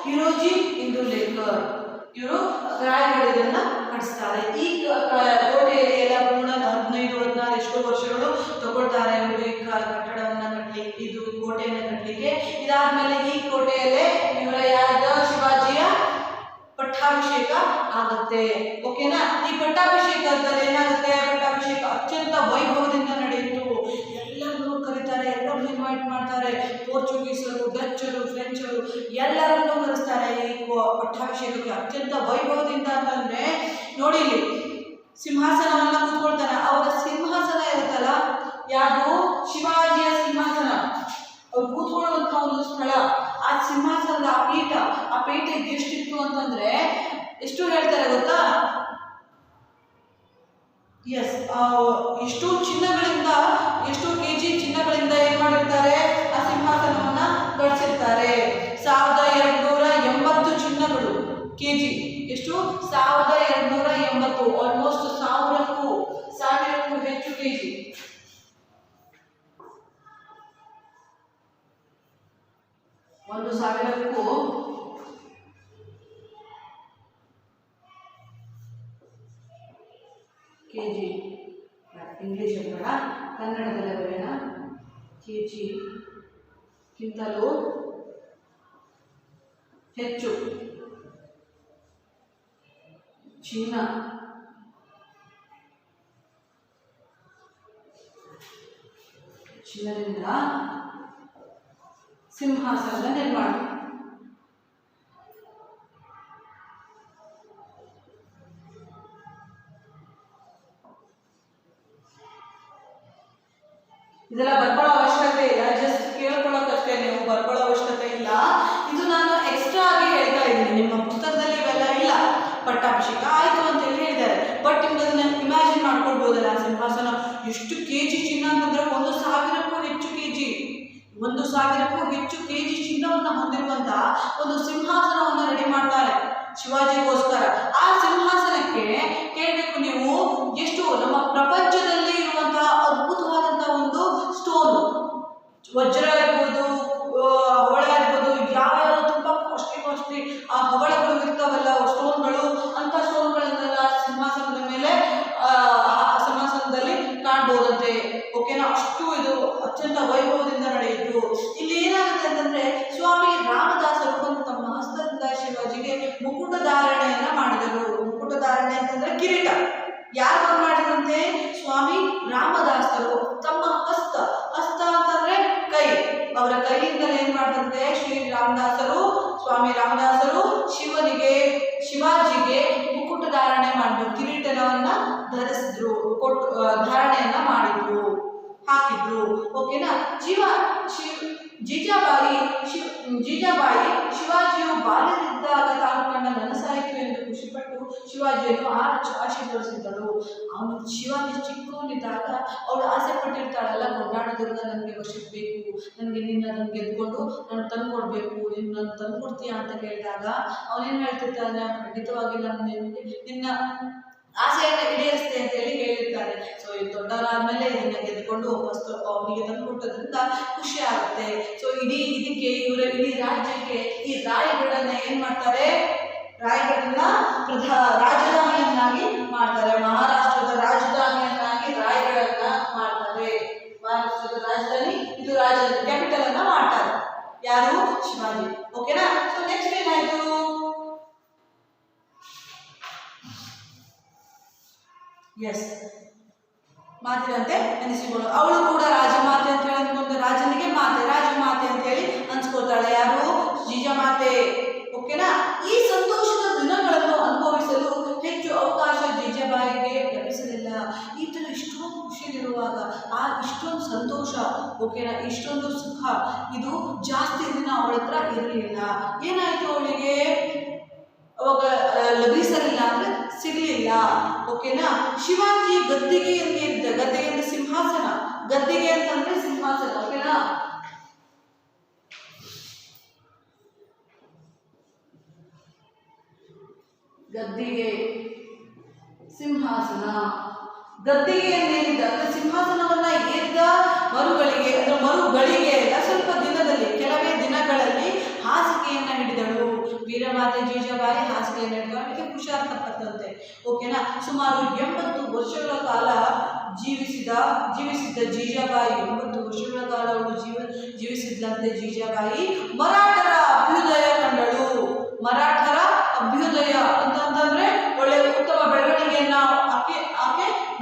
ಹಿರೋಜಿ ಇಂದುಲೇಕರ್. ಇವರು ರಾಯಗಢದನ್ನ ಕಟ್ಟಿಸ್ತಾರೆ. ಈ ಕೋಟೆಯಲ್ಲಿ ಎಲ್ಲ ಪೂರ್ಣ 15-16 ಎಷ್ಟೋ ವರ್ಷಗಳು ತಗೊಳ್ತಾರೆ ಇವರು ಈ ಕಟ್ಟಡವನ್ನ ಕಟ್ಟಲಿಕ್ಕೆ, ಇದು ಕೋಟೆಯನ್ನ ಕಟ್ಟಲಿಕ್ಕೆ. ಇದಾದ್ಮೇಲೆ ಈ ಕೋಟೆಯಲ್ಲೇ ಇವರ ಯಾರ ಶಿವಾಜಿಯ ಪಟ್ಟಾಭಿಷೇಕ ಆಗುತ್ತೆ. ಓಕೆನಾ? ಈ ಪಟ್ಟಾಭಿಷೇಕದಲ್ಲಿ ಏನಾಗುತ್ತೆ? ಪಟ್ಟಾಭಿಷೇಕ ಅತ್ಯಂತ ವೈಭವದಿಂದ ನಡೆಯಿತು. ಎಲ್ಲರನ್ನೂ ಕರೀತಾರೆ, ಎಲ್ಲರನ್ನೂ ಇನ್ವೈಟ್ ಮಾಡ್ತಾರೆ. ಪೋರ್ಚುಗೀಸರು, ಡಚ್ಚರು, ಫ್ರೆಂಚರು ಎಲ್ಲರನ್ನೂ ಕರೆಸ್ತಾರೆ ಈ ಪಟ್ಟಾಭಿಷೇಕಕ್ಕೆ ಅತ್ಯಂತ ವೈಭವದಿಂದ. ಅಂತಂದ್ರೆ ನೋಡಿ, ಇಲ್ಲಿ ಸಿಂಹಾಸನವನ್ನ ಕೂತ್ಕೊಳ್ತಾನೆ. ಅವರ ಸಿಂಹಾಸನ ಇರುತ್ತಲ್ಲ, ಯಾವುದು? ಶಿವಾಜಿಯ ಸಿಂಹಾಸನ. ಅವ್ರು ಕೂತ್ಕೊಳ್ಳುವಂತಹ ಒಂದು ಸ್ಥಳ, ಆ ಸಿಂಹಾಸನದ ಆ ಪೀಠ ಎಷ್ಟಿತ್ತು ಅಂತಂದ್ರೆ ಎಷ್ಟು ಹೇಳ್ತಾರೆ ಗೊತ್ತಾ? ಎಸ್, ಎಷ್ಟು ಚಿನ್ನಗಳಿಂದ, ಎಷ್ಟು ಕೆಜಿ ಚಿನ್ನಗಳಿಂದ ಏನ್ ಮಾಡಿರ್ತಾರೆ? ಆ ಸಿಂಹಾಸನವನ್ನ ಕಟ್ಟಿಸಿರ್ತಾರೆ. 1280 ಚಿನ್ನಗಳು ಕೆಜಿ. ಎಷ್ಟು? 1280. ಆಲ್ಮೋಸ್ಟ್ 1000ಕ್ಕೂ ಹೆಚ್ಚು ಕೆಜಿ. ಒಂದು 1000ಕ್ಕೂ ಕೆಜಿ ಕನ್ನಡದಲ್ಲಿ ಬರೆಯೋಣ. kg ಗಿಂತಲೂ ಹೆಚ್ಚು ಚಿನ್ನ ಚಿನ್ನದಿಂದ ಸಿಂಹಾಸನದ ನಿರ್ಮಾಣ. ಇದೆಲ್ಲ ಬರ್ಕೊಳ್ಳೋ ಅವಶ್ಯಕತೆ ಇಲ್ಲ, ಜಸ್ಟ್ ಕೇಳ್ಕೊಳ್ಳೋಕಷ್ಟೇ, ನೀವು ಬರ್ಕೊಳ್ಳೋ ಅವಶ್ಯಕತೆ ಇಲ್ಲ. ಇದು ನಾನು ಎಕ್ಸ್ಟ್ರಾ ಆಗಿ ಹೇಳ್ತಾ ಇದ್ದೀನಿ, ನಿಮ್ಮ ಪುಸ್ತಕದಲ್ಲಿ ಇವೆಲ್ಲ ಇಲ್ಲ. ಪಟ್ಟಾಭಿಷೇಕ ಆಯಿತು ಅಂತೇಳಿ ಹೇಳಿದ್ದಾರೆ, ಬಟ್ ನಿಮ್ಗೆ ಅದನ್ನ ಇಮ್ಯಾಜಿನ್ ಮಾಡ್ಕೊಳ್ಬೋದಲ್ಲ. ಸಿಂಹಾಸನ ಎಷ್ಟು ಕೆಜಿ ಚಿನ್ನ ಅಂತಂದ್ರೆ 1,000ಕ್ಕೂ ಹೆಚ್ಚು ಕೆಜಿ, 1,000ಕ್ಕೂ ಹೆಚ್ಚು ಕೆಜಿ ಚಿನ್ನವನ್ನು ಹೊಂದಿರುವಂತಹ ಒಂದು ಸಿಂಹಾಸನವನ್ನು ರೆಡಿ ಮಾಡ್ತಾರೆ ಶಿವಾಜಿಗೋಸ್ಕರ. ಆ ಸಿಂಹಾಸನಕ್ಕೆ ಕೇಳಬೇಕು ನೀವು, ಎಷ್ಟು ನಮ್ಮ ಪ್ರಪಂಚದಲ್ಲಿ ಇರುವಂತಹ ಅದ್ಭುತವಾದಂತಹ ಒಂದು ಸ್ಟೋನ್, ವಜ್ರ ಇರ್ಬೋದು, ಹವಳ ಇರ್ಬೋದು, ಯಾವ್ಯಾವ ತುಂಬಾ ಕಾಸ್ಟ್ಲಿ ಆ ಹವಳಗಳು ಇರ್ತಾವಲ್ಲ, ಸ್ಟೋನ್ಗಳು, ಅಂತ ಸ್ಟೋನ್ಗಳನ್ನೆಲ್ಲ ಸಿಂಹಾಸನದ ಮೇಲೆ ಸಿಂಹಾಸನದಲ್ಲಿ ಕಾಣ್ಬೋದಂತೆ. ಓಕೆನಾ, ಅಷ್ಟು ಇದು ಅತ್ಯಂತ ವೈಭವದಿಂದ ನಡೆಯಿತು. ಇಲ್ಲಿ ಏನಾಗುತ್ತೆ ಅಂತಂದ್ರೆ, ಸ್ವಾಮಿ ರಾಮದಾಸರು ಬಂದು ತಮ್ಮ ಹಸ್ತದಿಂದ ಶಿವಾಜಿಗೆ ಮುಕುಟ ಧಾರಣೆಯನ್ನ ಮಾಡಿದರು. ಮುಕುಟ ಧಾರಣೆ ಅಂತಂದ್ರೆ ಕಿರೀಟ. ಯಾರು ಮಾಡಿದಂತೆ? ಸ್ವಾಮಿ ರಾಮದಾಸರು ತಮ್ಮ ಹಸ್ತ ಅಂತಂದ್ರೆ ಕೈ, ಅವರ ಕೈಯಿಂದಲೇ ಏನ್ ಮಾಡಿದಂತೆ ಶ್ರೀ ರಾಮದಾಸರು, ಸ್ವಾಮಿ ರಾಮದಾಸರು ಶಿವಾಜಿಗೆ ಮುಕುಟ ಧಾರಣೆ ಮಾಡಿದ್ರು, ಕಿರೀಟವನ್ನ ಧರಿಸಿದ್ರು, ಧಾರಣೆಯನ್ನ ಮಾಡಿದ್ರು, ಹಾಕಿದ್ರು. ಓಕೆನಾ. ಜೀಜಾಬಾಯಿ ಶಿವಾಜಿಯು ಬಾಲ್ಯದಿದ್ದಾಗ ತಾನು ಕಂಡ ನನಸಾಯಿತು ಎಂದು ಖುಷಿಪಟ್ಟು ಶಿವಾಜಿಯನ್ನು ಆಶೀರ್ವದಿಸಿದ್ದಳು. ಅವನು ಶಿವಾಜಿ ಚಿಕ್ಕವನಿದ್ದಾಗ ಅವಳು ಆಸೆ ಪಟ್ಟಿರ್ತಾಳಲ್ಲ, ಕೊಂಡಾಡದುರ್ಗ ನನಗೆ ವಶಕ್ಕೆ ಬೇಕು, ನನಗೆ ಗೆದ್ಕೊಂಡು ನಾನು ತಂದ್ಕೊಡ್ಬೇಕು, ನಾನು ತಂದ್ಕೊಡ್ತೀಯಾ ಅಂತ ಕೇಳಿದಾಗ ಅವನೇನು ಹೇಳ್ತಿರ್ತಾನೆ, ಖಂಡಿತವಾಗಿ ನಾನು ನಿನ್ನ ಆಸೆಯನ್ನು ಈಡೇರಿಸ್ತೆ ಅಂತ ಹೇಳಿರ್ತಾರೆ. ಸೊ ಈ ದೊಡ್ಡವರಾದ್ಮೇಲೆ ಇದನ್ನ ಗೆದ್ಕೊಂಡು ವಾಪಸ್ ಅವನಿಗೆ ತಂದುಕೊಟ್ಟದ್ರಿಂದ ಖುಷಿ ಆಗುತ್ತೆ. ಸೊ ಇದಕ್ಕೆ ಇಡೀ ರಾಜ್ಯಕ್ಕೆ ಈ ರಾಯಗಢನ್ನ ಏನ್ ಮಾಡ್ತಾರೆ, ರಾಯಗಢನ್ನ ರಾಜಧಾನಿಯನ್ನಾಗಿ ಮಾಡ್ತಾರೆ. ಮಹಾರಾಷ್ಟ್ರದ ರಾಜಧಾನಿಯನ್ನಾಗಿ ರಾಯಗಢನ್ನ ಮಾಡ್ತಾರೆ. ಮಹಾರಾಷ್ಟ್ರದ ರಾಜಧಾನಿ, ಇದು ಕ್ಯಾಪಿಟಲ್ ಅನ್ನ ಮಾಡ್ತಾರೆ. ಯಾರು? ಶಿವಾಜಿ. ಓಕೆನಾ. ಸೊ ನೆಕ್ಸ್ಟ್ ಏನಾಯ್ತು? ಎಸ್, ಮಾತಿನಂತೆ ಅನಿಸಿಕೊಳ್ಳು. ಅವಳು ಕೂಡ ರಾಜಮಾತೆ ಅಂತ ಹೇಳಿ ಅಂದ್ಕೊಂಡು ರಾಜನಿಗೆ ರಾಜಮಾತೆ ಅಂತ ಹೇಳಿ ಅನ್ಸ್ಕೊಳ್ತಾಳೆ. ಯಾರು? ಜೀಜಾಮಾತೆ. ಓಕೆನಾ. ಈ ಸಂತೋಷದ ದಿನಗಳನ್ನು ಅನುಭವಿಸಲು ಹೆಚ್ಚು ಅವಕಾಶ ಜೀಜಾಬಾಯಿಗೆ ಲಭಿಸಲಿಲ್ಲ. ಈ ತರ ಇಷ್ಟೊಂದು ಖುಷಿಯಲ್ಲಿರುವಾಗ ಇಷ್ಟೊಂದು ಸಂತೋಷ, ಓಕೆನಾ, ಇಷ್ಟೊಂದು ಸುಖ, ಇದು ಜಾಸ್ತಿ ದಿನ ಅವಳ ಹತ್ರ ಇರಲಿಲ್ಲ. ಏನಾಯ್ತು ಅವಳಿಗೆ? ಅವಾಗ ಲಭಿಸಲಿಲ್ಲ ಅಂದ್ರೆ ಸಿಗಲಿಲ್ಲ. ಓಕೆನಾ. ಶಿವಾಜಿ ಗದ್ದಿಗೆಯಲ್ಲಿ ಇದ್ದ, ಗದ್ದಿಗೆ ಅಂದ್ರೆ ಸಿಂಹಾಸನ, ಗದ್ದಿಗೆ ಅಂತಂದ್ರೆ ಸಿಂಹಾಸನ. ಓಕೆನಾ. ಗದ್ದಿಗೆ ಸಿಂಹಾಸನ, ಗದ್ದಿಗೆಯನ್ನೇರಿದ ಅಂದ್ರೆ ಸಿಂಹಾಸನವನ್ನ ಏರಿದ ಮರುಗಳಿಗೆ ಅಲ್ಲ, ಸ್ವಲ್ಪ ದಿನದಲ್ಲಿ, ಕೆಲವೇ ದಿನಗಳಲ್ಲಿ ಹಾಸಿಗೆಯನ್ನ ಹಿಡಿದಳು. ವೀರಮಾತೆ ಜೀಜಾಬಾಯಿ ಹಾಸಿಗೆಯನ್ನು ಹಿಡಿದಳು. ಅದಕ್ಕೆ ಹುಷಾರ್ ತಪ್ಪತ್ತಂತೆ. ಓಕೆನಾ. ಸುಮಾರು 80 ವರ್ಷಗಳ ಕಾಲ ಜೀವಿಸಿದ್ದ ಜೀಜಾಬಾಯಿ, 80 ವರ್ಷಗಳ ಕಾಲ ಅವಳು ಜೀವಿಸಿದ್ದಂತೆ ಜೀಜಾಬಾಯಿ ಮರಾಠರ ಅಭ್ಯುದಯ ಕಂಡಳು. ಮರಾಠರ ಅಭ್ಯುದಯ ಅಂತಂದ್ರೆ ಒಳ್ಳೆ ಉತ್ತಮ ಬೆಳವಣಿಗೆಯನ್ನ ಆಕೆ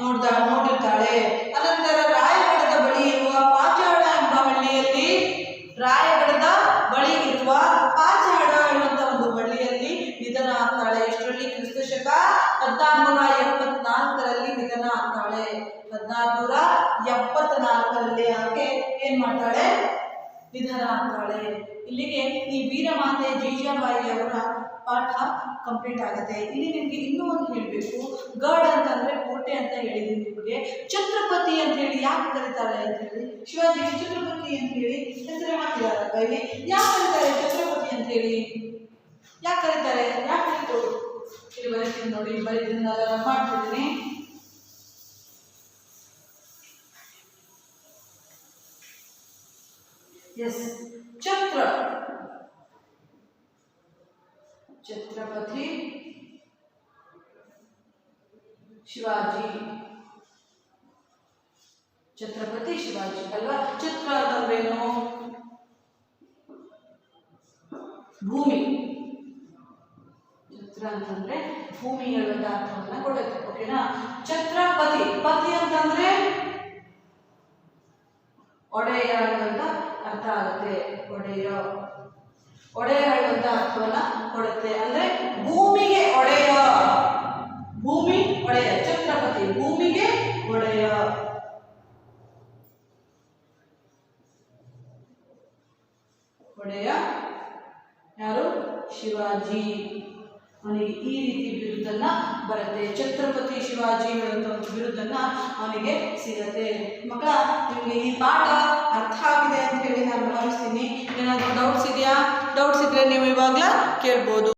ನೋಡಿರ್ತಾಳೆ. ಅನಂತರ ರಾಯಗಢದ ಬಳಿ ಇರುವ ಪಾಚಾಡ ಎಂಬ ಹಳ್ಳಿಯಲ್ಲಿ, ರಾಯಗಢದ ಬಳಿ ಇರುವ ಪಾಚಾಡ ಎನ್ನುವಂತ ಒಂದು ಹಳ್ಳಿಯಲ್ಲಿ ನಿಧನ ಆಗ್ತಾಳೆ. ಎಷ್ಟರಲ್ಲಿ? ಕ್ರಿಸ್ತಶಕ 1474ರಲ್ಲಿ ನಿಧನ ಆಗ್ತಾಳೆ. 1474ರಲ್ಲಿ ಆಕೆ ಏನ್ ಮಾಡ್ತಾಳೆ? ನಿಧನ ಆಗ್ತಾಳೆ. ಇಲ್ಲಿಗೆ ಈ ವೀರಮಾತೆ ಜೀಜಾಬಾಯಿಯವರ ಪಾಠ ಕಂಪ್ಲೀಟ್ ಆಗುತ್ತೆ. ಇಲ್ಲಿ ನಿಮ್ಗೆ ಇನ್ನೂ ಒಂದು ಹೇಳಬೇಕು. ಗಢ ಅಂತಂದ್ರೆ ಕೋಟೆ ಅಂತ ಹೇಳಿದೀನಿ ನಿಮಗೆ. ಛತ್ರಪತಿ ಅಂತ ಹೇಳಿ ಯಾಕೆ ಕರೀತಾರೆ ಅಂತ ಹೇಳಿ, ಶಿವಾಜಿ ಛತ್ರಪತಿ ಅಂತ ಹೇಳಿ ಹೆಸರು ಹಾಕಿದ್ದಾರೆ ಕೈಲಿ. ಯಾಕೆ ಕರೀತಾರೆ ಛತ್ರಪತಿ ಅಂತ ಹೇಳಿ? ಯಾಕೆ ಕರೀತಾರೆ? ಯಾಕೆ ಕರೀತಾರೆ? ಇಲ್ಲಿ ಬರೀತೀನಿ ನೋಡಿ, ಬರೀದಿನ್ನೆಲ್ಲ ಮಾಡ್ತಿದ್ದೀನಿ. ಎಸ್, ಛತ್ರಪತಿ ಶಿವಾಜಿ. ಛತ್ರಪತಿ ಶಿವಾಜಿ ಅಲ್ವಾ. ಛತ್ರ ಅಂತಂದ್ರೇನು? ಭೂಮಿ. ಛತ್ರ ಅಂತಂದ್ರೆ ಭೂಮಿ ಹೇಳುವಂತ ಅರ್ಥವನ್ನ ಕೊಡುತ್ತೆ. ಓಕೆನಾ. ಛತ್ರಪತಿ, ಪತಿ ಅಂತಂದ್ರೆ ಒಡೆಯ ಅನ್ನುವಂತ ಅರ್ಥ ಆಗುತ್ತೆ. ಒಡೆಯ, ಒಡೆಯ ಹೇಳುವಂತ ಅರ್ಥವನ್ನ ಕೊಡುತ್ತೆ. ಅಂದ್ರೆ ಭೂಮಿಗೆ ಒಡೆಯ, ಭೂಮಿ ಒಡೆಯ. ಛತ್ರಪತಿ ಭೂಮಿಗೆ ಒಡೆಯ. ಒಡೆಯ ಯಾರು? ಶಿವಾಜಿ. ಅವನಿಗೆ ಈ ರೀತಿ ಬಿರುದನ್ನ ಬರುತ್ತೆ. ಛತ್ರಪತಿ ಶಿವಾಜಿ ಹೇಳುವಂತ ಒಂದು ಬಿರುದನ್ನ ಅವನಿಗೆ ಸಿಗತ್ತೆ. ಮಕ್ಕಳ, ನಿಮಗೆ ಈ ಪಾಠ ಅರ್ಥ ಆಗಿದೆ ಅಂತ ಹೇಳಿ ನಾನು ಭಾವಿಸ್ತೀನಿ. ಏನಾದರೂ ಡೌಟ್ಸ್ ಇದೆಯಾ? ಡೌಟ್ಸ್ ಇದ್ರೆ ನೀವು ಇವಾಗಲೇ ಕೇಳ್ಬೋದು.